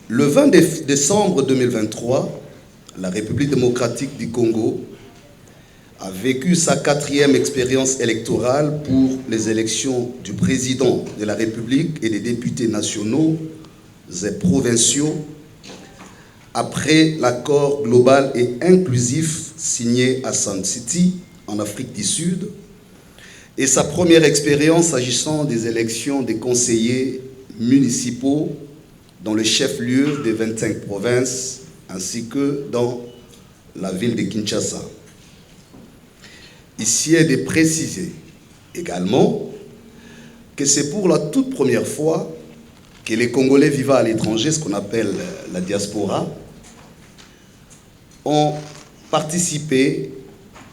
Le 20 décembre 2023, la République démocratique du Congo a vécu sa 4e expérience électorale pour les élections du président de la République et des députés nationaux et provinciaux après l'accord global et inclusif signé à Sun City, en Afrique du Sud, et sa première expérience s'agissant des élections des conseillers municipaux dans le chef-lieu des 25 provinces, ainsi que dans la ville de Kinshasa. Ici est de préciser également que c'est pour la toute première fois que les Congolais vivant à l'étranger, ce qu'on appelle la diaspora, ont participé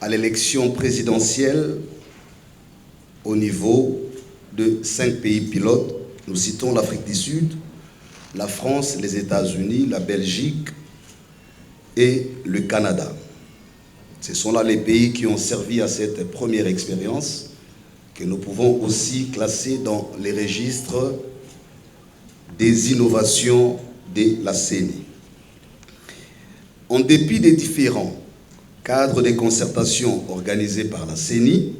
à l'élection présidentielle au niveau de 5 pays pilotes. Nous citons l'Afrique du Sud, la France, les États-Unis, la Belgique et le Canada. Ce sont là les pays qui ont servi à cette première expérience que nous pouvons aussi classer dans les registres des innovations de la CENI. En dépit des différents cadres de concertation organisés par la CENI,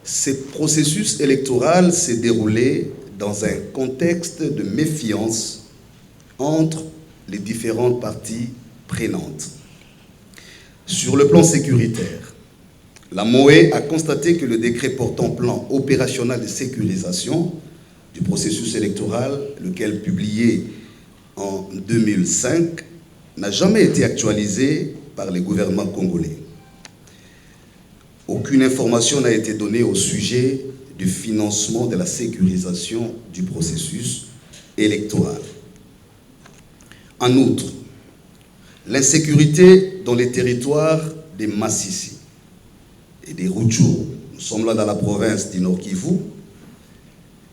ce processus électoral s'est déroulé dans un contexte de méfiance entre les différentes parties prenantes. Sur le plan sécuritaire, la MOE a constaté que le décret portant plan opérationnel de sécurisation du processus électoral, lequel publié en 2005, n'a jamais été actualisé par les gouvernements congolais. Aucune information n'a été donnée au sujet du financement de la sécurisation du processus électoral. En outre, l'insécurité dans les territoires des Massissi et des Rutshuru, nous sommes là dans la province du Nord Kivu,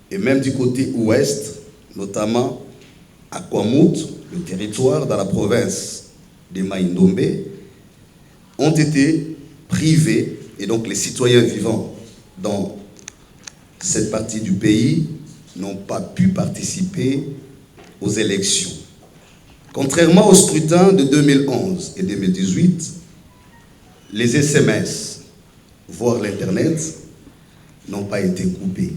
et même du côté ouest, notamment à Kwamut, le territoire dans la province de Mai-Ndombe, ont été privés, et donc les citoyens vivant dans cette partie du pays n'ont pas pu participer aux élections. Contrairement au scrutin de 2011 et 2018, les SMS, voire l'Internet, n'ont pas été coupés.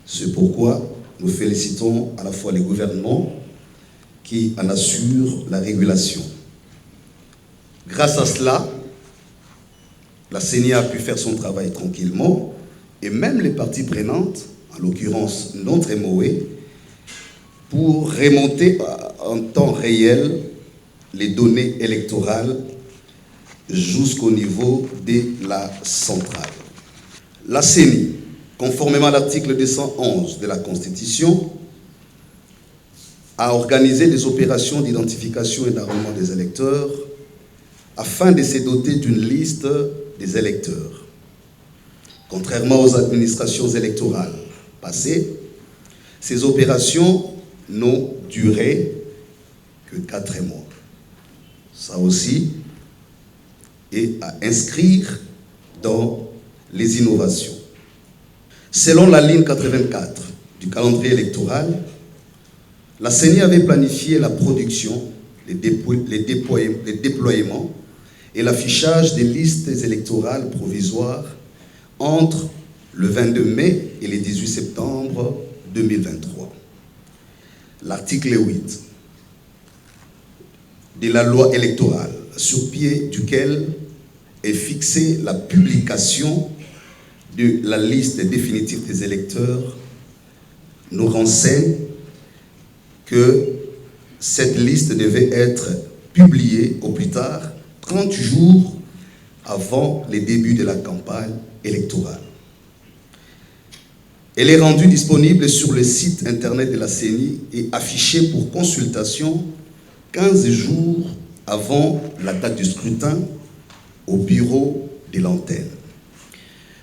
C'est pourquoi nous félicitons à la fois les gouvernements qui en assurent la régulation. Grâce à cela, la CENI a pu faire son travail tranquillement et même les parties prenantes, en l'occurrence notre MOE, pour remonter en temps réel les données électorales jusqu'au niveau de la centrale. La CENI, conformément à l'article 211 de la Constitution, a organisé des opérations d'identification et d'enrôlement des électeurs afin de se doter d'une liste des électeurs. Contrairement aux administrations électorales passées, ces opérations n'ont duré que 4 mois. Ça aussi est à inscrire dans les innovations. Selon la ligne 84 du calendrier électoral, la CENI avait planifié la production, les déploiements et l'affichage des listes électorales provisoires entre le 22 mai et le 18 septembre 2023. L'article 8 de la loi électorale, sur pied duquel est fixée la publication de la liste définitive des électeurs, nous renseigne que cette liste devait être publiée au plus tard 30 jours avant les débuts de la campagne électorale. Elle est rendue disponible sur le site internet de la CENI et affichée pour consultation 15 jours avant la date du scrutin au bureau de l'antenne.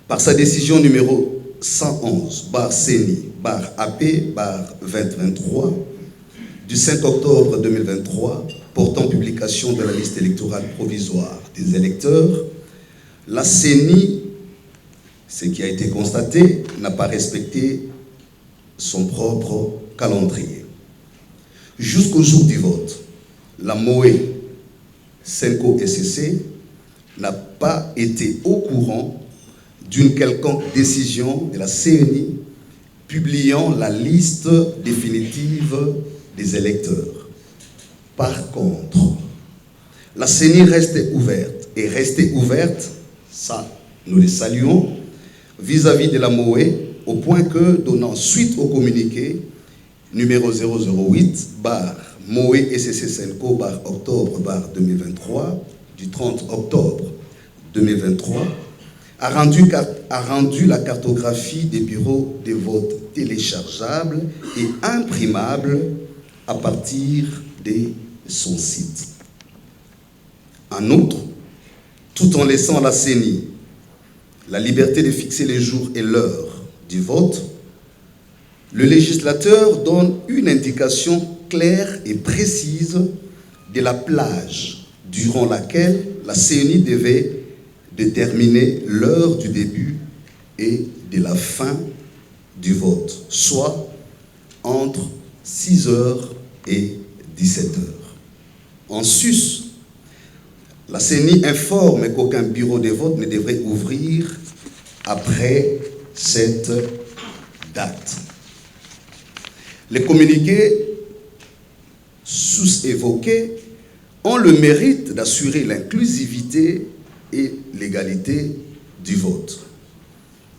Par sa décision numéro 111/CENI/AP/2023 du 5 octobre 2023 portant publication de la liste électorale provisoire des électeurs, la CENI, ce qui a été constaté, n'a pas respecté son propre calendrier. Jusqu'au jour du vote, la MOE Senko SCC n'a pas été au courant d'une quelconque décision de la CENI publiant la liste définitive des électeurs. Par contre, la CENI reste ouverte et restée ouverte, ça nous les saluons, vis-à-vis de la MOE, au point que, donnant suite au communiqué numéro 008 MOE SCC Senko octobre 2023 du 30 octobre 2023 a rendu la cartographie des bureaux de vote téléchargeables et imprimables à partir de son site. En outre, tout en laissant à la CENI la liberté de fixer les jours et l'heure du vote, le législateur donne une indication claire et précise de la plage durant laquelle la CENI devait déterminer l'heure du début et de la fin du vote, soit entre 6h et 17h. En sus, la CENI informe qu'aucun bureau de vote ne devrait ouvrir après cette date. Les communiqués sous-évoqués ont le mérite d'assurer l'inclusivité et l'égalité du vote.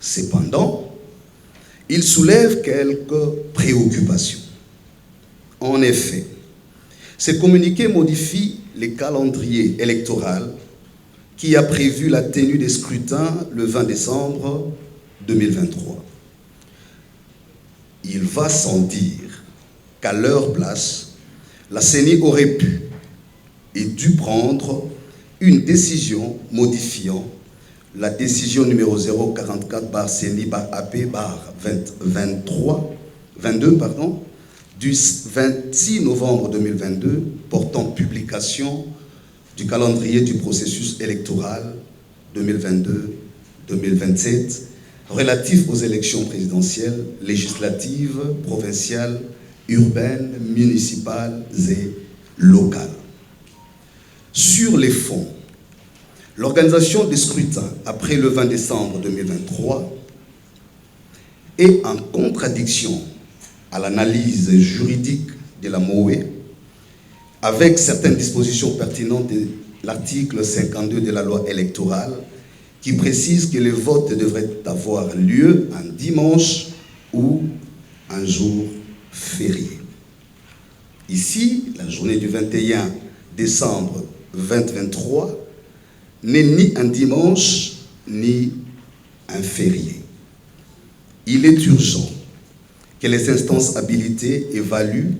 Cependant, ils soulèvent quelques préoccupations. En effet, ces communiqués modifient le calendrier électoral qui a prévu la tenue des scrutins le 20 décembre 2023. Il va sans dire qu'à leur place, la CENI aurait pu et dû prendre une décision modifiant la décision numéro 044/CENI/AP/22 du 26 novembre 2022 portant publication du calendrier du processus électoral 2022-2027 relatif aux élections présidentielles, législatives, provinciales, urbaines, municipales et locales. Sur les fonds, l'organisation des scrutins après le 20 décembre 2023 est en contradiction à l'analyse juridique de la MOE avec certaines dispositions pertinentes de l'article 52 de la loi électorale qui précise que les votes devraient avoir lieu un dimanche ou un jour férié. Ici, la journée du 21 décembre 2023 n'est ni un dimanche ni un férié. Il est urgent que les instances habilitées évaluent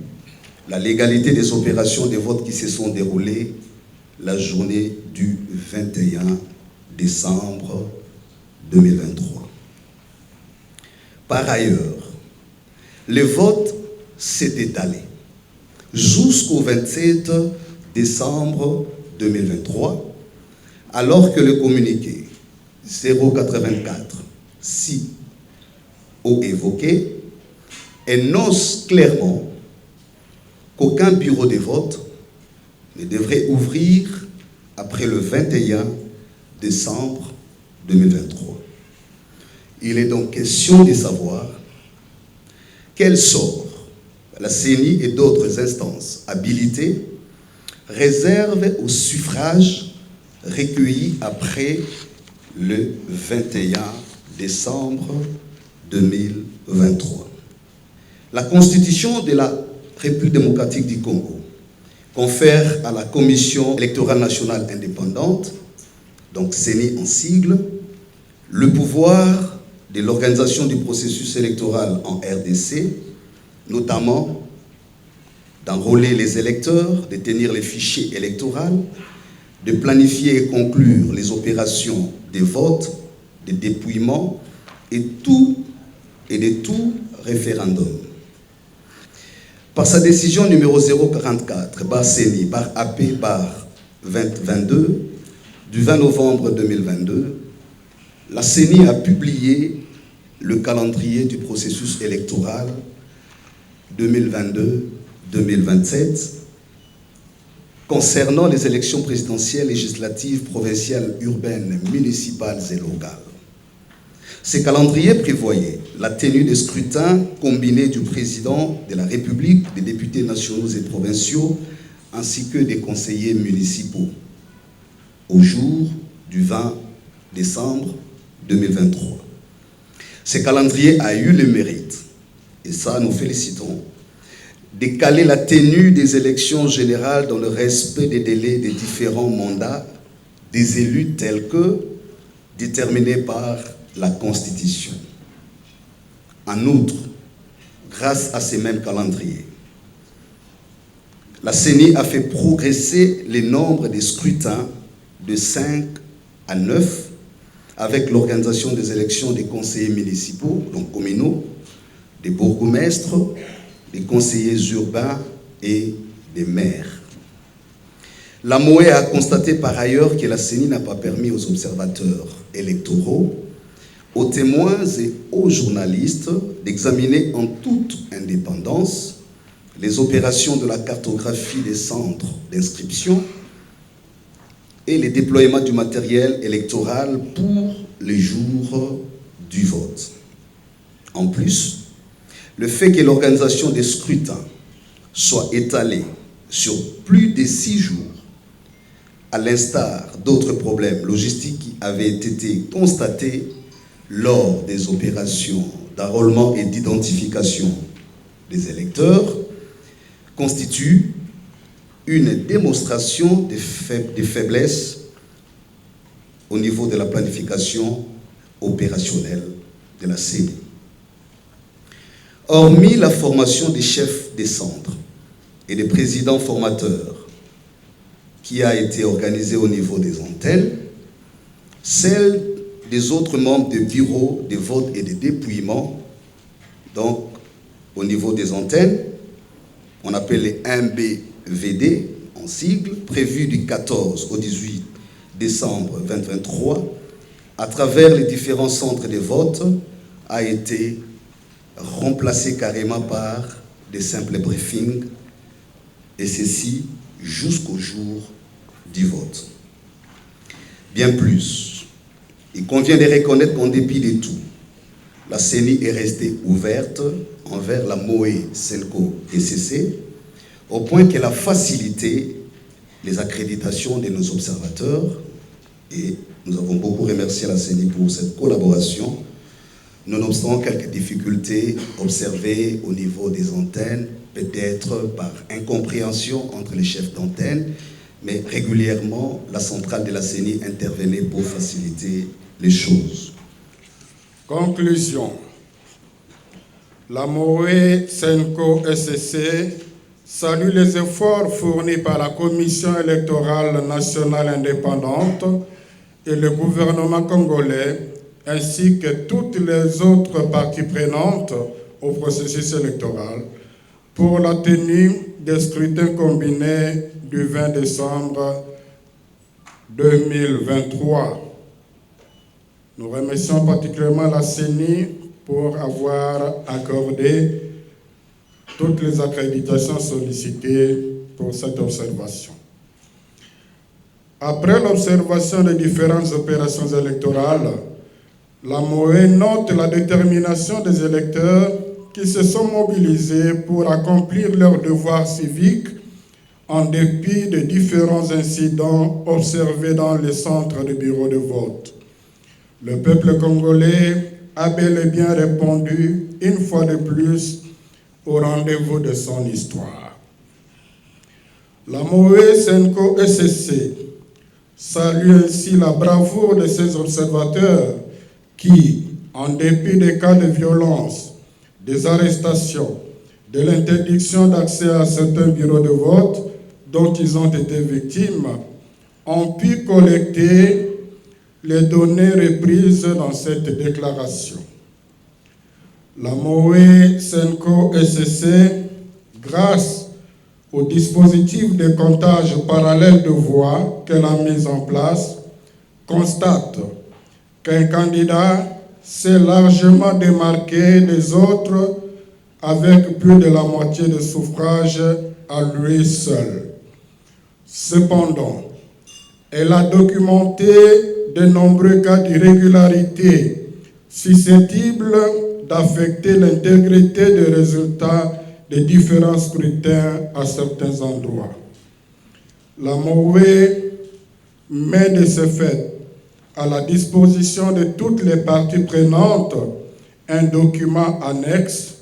la légalité des opérations de vote qui se sont déroulées la journée du 21 décembre 2023. Par ailleurs, le vote s'est étalé jusqu'au 27 décembre 2023, alors que le communiqué 084 si haut évoqué énonce clairement qu'aucun bureau de vote ne devrait ouvrir après le 21 décembre 2023. Il est donc question de savoir quel sort la CENI et d'autres instances habilitées réservent aux suffrages recueillis après le 21 décembre 2023. La Constitution de la République démocratique du Congo confère à la Commission électorale nationale indépendante, donc CENI en sigle, le pouvoir de l'organisation du processus électoral en RDC, notamment d'enrôler les électeurs, de tenir les fichiers électoraux, de planifier et conclure les opérations de vote, de dépouillement et de tout référendum. Par sa décision numéro 044/CENI/AP/2022 du 20 novembre 2022, la CENI a publié le calendrier du processus électoral 2027 concernant les élections présidentielles, législatives, provinciales, urbaines, municipales et locales. Ces calendriers prévoyaient la tenue des scrutins combinés du président de la République, des députés nationaux et provinciaux, ainsi que des conseillers municipaux, au jour du 20 décembre 2023. Ce calendrier a eu le mérite, et ça nous félicitons, de caler la tenue des élections générales dans le respect des délais des différents mandats des élus tels que déterminés par la Constitution. En outre, grâce à ces mêmes calendriers, la CENI a fait progresser le nombre des scrutins de 5 à 9 avec l'organisation des élections des conseillers municipaux, donc communaux, des bourgmestres, des conseillers urbains et des maires. La MOE a constaté par ailleurs que la CENI n'a pas permis aux observateurs électoraux, aux témoins et aux journalistes d'examiner en toute indépendance les opérations de la cartographie des centres d'inscription et les déploiements du matériel électoral pour les jours du vote. En plus, le fait que l'organisation des scrutins soit étalée sur plus de 6 jours, à l'instar d'autres problèmes logistiques qui avaient été constatés lors des opérations d'enrôlement et d'identification des électeurs, constitue une démonstration de faiblesse au niveau de la planification opérationnelle de la CENI. Hormis la formation des chefs des centres et des présidents formateurs qui a été organisée au niveau des antennes, celle des autres membres des bureaux de vote et de dépouillement, donc au niveau des antennes, on appelle les MBVD en sigle, prévu du 14 au 18 décembre 2023, à travers les différents centres de vote, a été remplacé carrément par des simples briefings, et ceci jusqu'au jour du vote. Bien plus, il convient de reconnaître qu'en dépit de tout, la CENI est restée ouverte envers la MOE, SENCO et CC, au point qu'elle a facilité les accréditations de nos observateurs, et nous avons beaucoup remercié la CENI pour cette collaboration, nonobstant quelques difficultés observées au niveau des antennes, peut-être par incompréhension entre les chefs d'antenne, mais régulièrement, la centrale de la CENI intervenait pour faciliter les choses. Conclusion. La MOE, SENCO, SCC salue les efforts fournis par la Commission électorale nationale indépendante et le gouvernement congolais, ainsi que toutes les autres parties prenantes au processus électoral, pour la tenue des scrutins combinés du 20 décembre 2023. Nous remercions particulièrement la CENI pour avoir accordé toutes les accréditations sollicitées pour cette observation. Après l'observation des différentes opérations électorales, la MOE note la détermination des électeurs qui se sont mobilisés pour accomplir leurs devoirs civiques en dépit de différents incidents observés dans les centres de bureaux de vote. Le peuple congolais a bel et bien répondu une fois de plus au rendez-vous de son histoire. La MOE, SENCO et SCC salue ainsi la bravoure de ces observateurs qui, en dépit des cas de violence, des arrestations, de l'interdiction d'accès à certains bureaux de vote dont ils ont été victimes, ont pu collecter les données reprises dans cette déclaration. La MOE, SENCO et SCC, grâce au dispositif de comptage parallèle de voix qu'elle a mis en place, constate qu'un candidat s'est largement démarqué des autres avec plus de la moitié des suffrages à lui seul. Cependant, elle a documenté de nombreux cas d'irrégularité susceptibles d'affecter l'intégrité des résultats des différents scrutins à certains endroits. La MOE met de ce fait à la disposition de toutes les parties prenantes un document annexe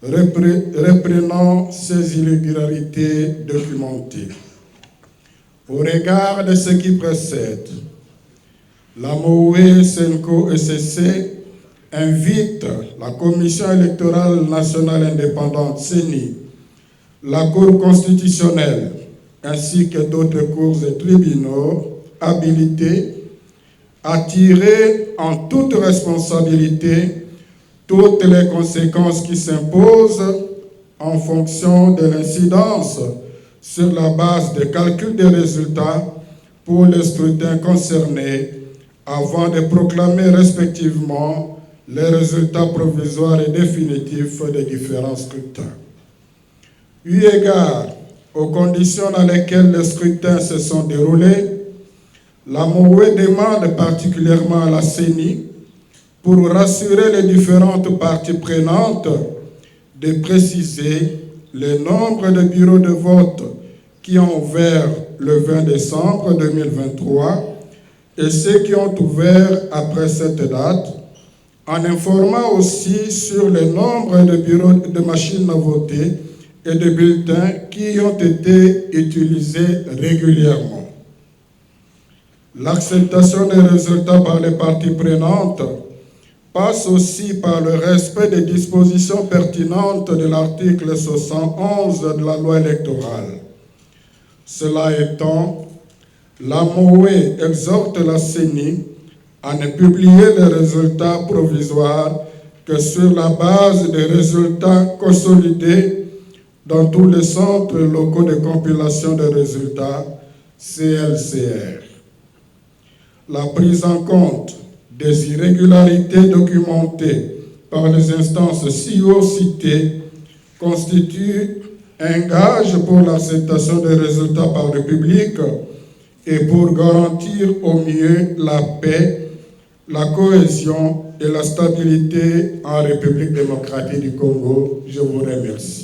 reprenant ces irrégularités documentées. Au regard de ce qui précède, la MOE, SENCO et CC invite la Commission électorale nationale indépendante, CENI, la Cour constitutionnelle, ainsi que d'autres cours et tribunaux habilités à tirer en toute responsabilité toutes les conséquences qui s'imposent en fonction de l'incidence sur la base de calcul des résultats pour les scrutins concernés avant de proclamer respectivement les résultats provisoires et définitifs des différents scrutins. Eu égard aux conditions dans lesquelles les scrutins se sont déroulés, la MOE demande particulièrement à la CENI, pour rassurer les différentes parties prenantes, de préciser le nombre de bureaux de vote qui ont ouvert le 20 décembre 2023 et ceux qui ont ouvert après cette date, en informant aussi sur le nombre de bureaux de machines à voter et de bulletins qui ont été utilisés régulièrement. L'acceptation des résultats par les parties prenantes passe aussi par le respect des dispositions pertinentes de l'article 71 de la loi électorale. Cela étant, la MOE exhorte la CENI à ne publier les résultats provisoires que sur la base des résultats consolidés dans tous les centres locaux de compilation des résultats, CLCR. La prise en compte des irrégularités documentées par les instances ci-haut citées constitue un gage pour l'acceptation des résultats par le public et pour garantir au mieux la paix, la cohésion et la stabilité en République démocratique du Congo. Je vous remercie.